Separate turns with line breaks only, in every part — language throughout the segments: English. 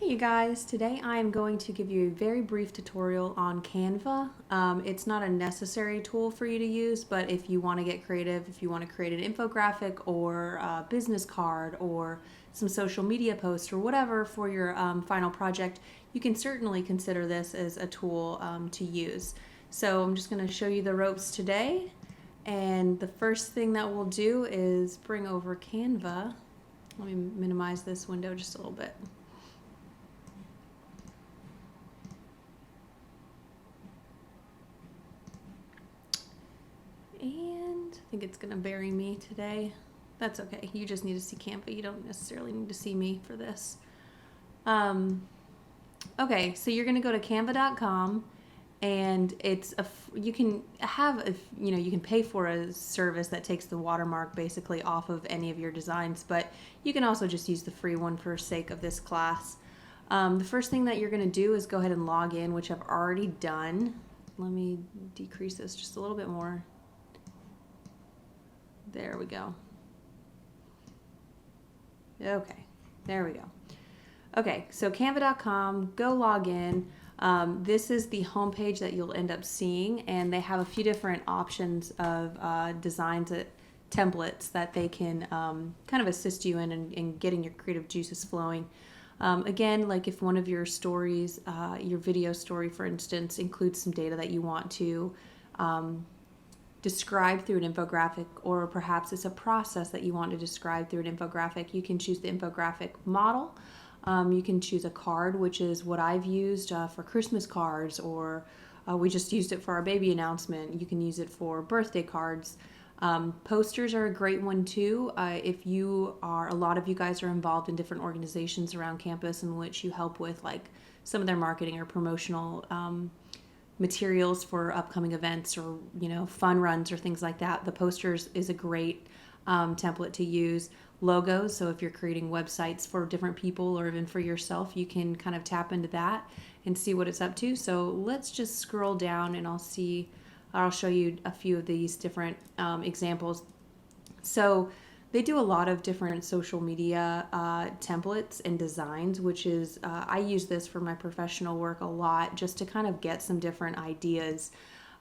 Hey you guys, today I am going to give you a very brief tutorial on Canva. It's not a necessary tool for you to use, but if you want to get creative, if you want to create an infographic or a business card or some social media posts or whatever for your final project, you can certainly consider this as a tool to use. So I'm just going to show you the ropes today, and the first thing that we'll do is bring over Canva. Let me minimize this window just a little bit. And I think it's gonna bury me today. That's okay. You just need to see Canva. You don't necessarily need to see me for this. Okay, so you're gonna go to canva.com, and you can you can pay for a service that takes the watermark basically off of any of your designs, but you can also just use the free one for sake of this class. The first thing that you're gonna do is go ahead and log in, which I've already done. Let me decrease this just a little bit more. There we go. Okay, there we go. Okay, so canva.com, go log in. This is the homepage that you'll end up seeing, and they have a few different options of designs, templates that they can kind of assist you in getting your creative juices flowing. Again, like if one of your stories, your video story, for instance, includes some data that you want to describe through an infographic, or perhaps it's a process that you want to describe through an infographic, you can choose the infographic model. You can choose a card, which is what I've used for Christmas cards, or we just used it for our baby announcement. You can use it for birthday cards. Posters are a great one too. If a lot of you guys are involved in different organizations around campus in which you help with like some of their marketing or promotional materials for upcoming events, or fun runs or things like that. The posters is a great template to use. Logos, so if you're creating websites for different people or even for yourself, you can kind of tap into that and see what it's up to. So let's just scroll down and I'll show you a few of these different examples. So they do a lot of different social media templates and designs, which is, I use this for my professional work a lot just to kind of get some different ideas.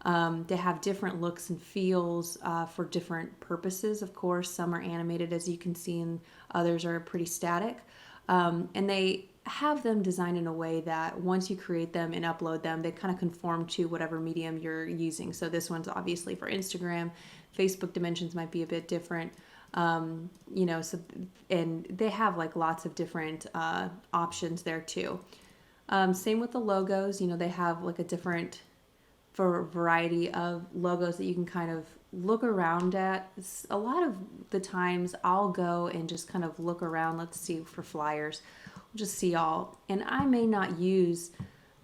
They have different looks and feels for different purposes. Of course, some are animated, as you can see, and others are pretty static. And they have them designed in a way that once you create them and upload them, they kind of conform to whatever medium you're using. So this one's obviously for Instagram. Facebook dimensions might be a bit different. And they have like lots of different options there too. Same with the logos. They have like for a variety of logos that you can kind of look around at. A lot of the times I'll go and just kind of look around. Let's see, for flyers, we'll just see all, and I may not use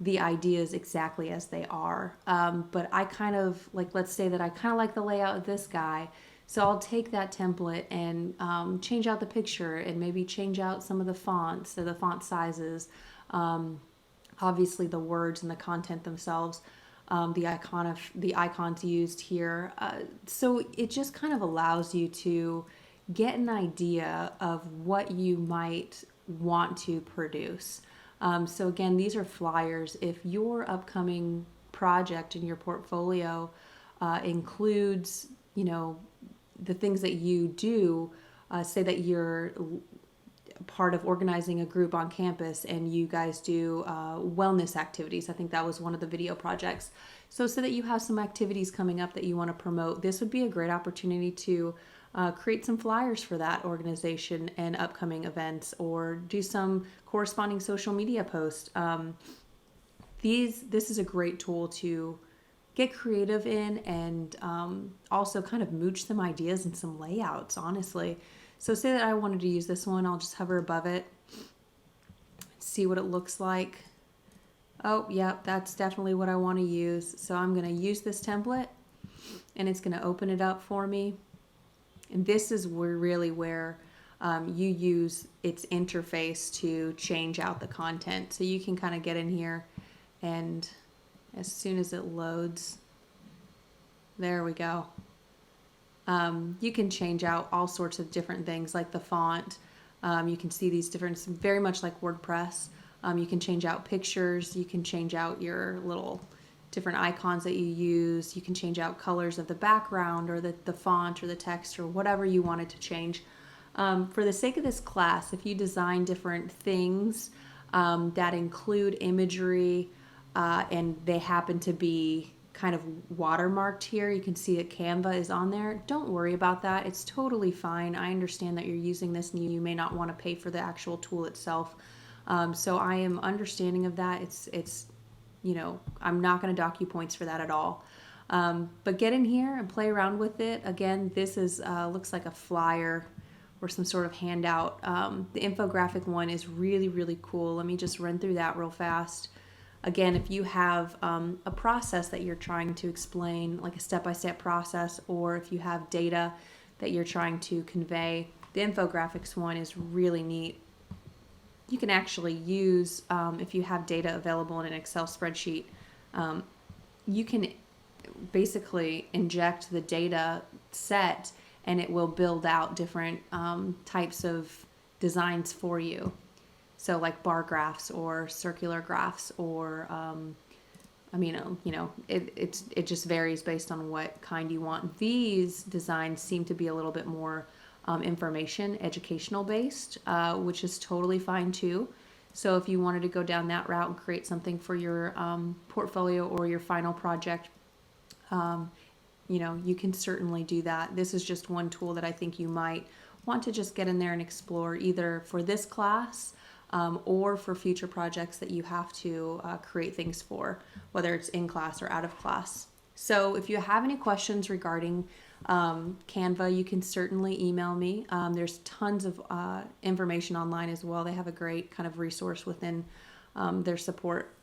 the ideas exactly as they are, but I kind of like, let's say that I kind of like the layout of this guy, so I'll take that template and change out the picture and maybe change out some of the fonts or the font sizes, obviously the words and the content themselves, the icons used here. So it just kind of allows you to get an idea of what you might want to produce. So again, these are flyers. If your upcoming project in your portfolio includes, the things that you do, say that you're part of organizing a group on campus and you guys do wellness activities. I think that was one of the video projects. So that you have some activities coming up that you want to promote, this would be a great opportunity to create some flyers for that organization and upcoming events, or do some corresponding social media posts. This is a great tool to get creative in, and also kind of mooch some ideas and some layouts, honestly. So say that I wanted to use this one, I'll just hover above it, see what it looks like. Oh, yeah, that's definitely what I want to use. So I'm going to use this template, and it's going to open it up for me. And this is where you use its interface to change out the content. So you can kind of get in here, and as soon as it loads, there we go. You can change out all sorts of different things, like the font. You can see these different, very much like WordPress. You can change out pictures. You can change out your little different icons that you use. You can change out colors of the background or the font or the text or whatever you wanted to change. For the sake of this class, if you design different things that include imagery and they happen to be kind of watermarked here, you can see that Canva is on there. Don't worry about that. It's totally fine. I understand that you're using this and you may not want to pay for the actual tool itself. So I am understanding of that. It's I'm not going to dock you points for that at all. But get in here and play around with it. Again, this is looks like a flyer or some sort of handout. The infographic one is really, really cool. Let me just run through that real fast. Again, if you have a process that you're trying to explain, like a step-by-step process, or if you have data that you're trying to convey, the infographics one is really neat. You can actually use, if you have data available in an Excel spreadsheet, you can basically inject the data set and it will build out different types of designs for you. So like bar graphs or circular graphs or, it just varies based on what kind you want. These designs seem to be a little bit more information, educational based, which is totally fine too. So if you wanted to go down that route and create something for your portfolio or your final project, you can certainly do that. This is just one tool that I think you might want to just get in there and explore either for this class or for future projects that you have to create things for, whether it's in class or out of class. So if you have any questions regarding Canva, you can certainly email me. There's tons of information online as well. They have a great kind of resource within their support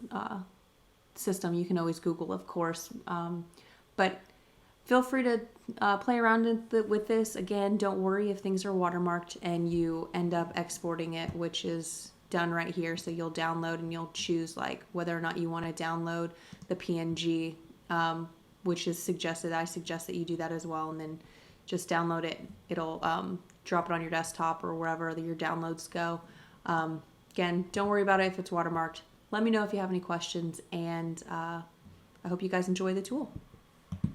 system. You can always Google, of course, but feel free to play around with this. Again, don't worry if things are watermarked and you end up exporting it, which is done right here. So you'll download and you'll choose like whether or not you want to download the PNG, which is suggested. I suggest that you do that as well, and then just download it. It'll drop it on your desktop or wherever your downloads go. Again, don't worry about it if it's watermarked. Let me know if you have any questions, and I hope you guys enjoy the tool.